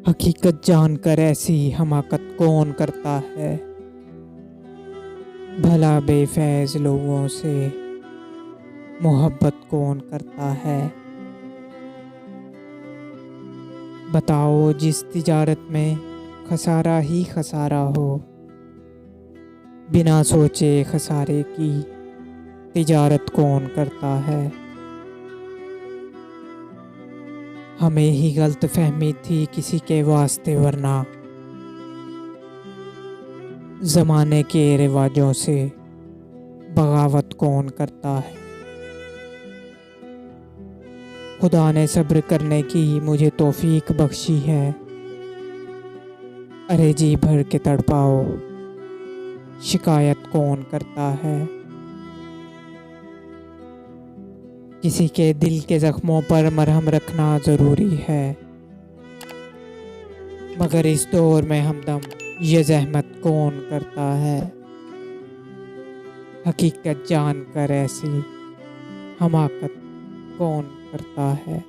हकीकत जानकर ऐसी हमाकत कौन करता है। भला बेफैज लोगों से मोहब्बत कौन करता है। बताओ जिस तिजारत में खसारा ही खसारा हो, बिना सोचे खसारे की तिजारत कौन करता है। हमें ही गलत फहमी थी किसी के वास्ते, वरना ज़माने के रिवाजों से बगावत कौन करता है। खुदा ने सब्र करने की मुझे तौफीक बख्शी है। अरे जी भर के तड़पाओ, शिकायत कौन करता है। किसी के दिल के ज़ख्मों पर मरहम रखना ज़रूरी है, मगर इस दौर में हमदम ये ज़हमत कौन करता है। हकीकत जानकर ऐसी हमाकत कौन करता है।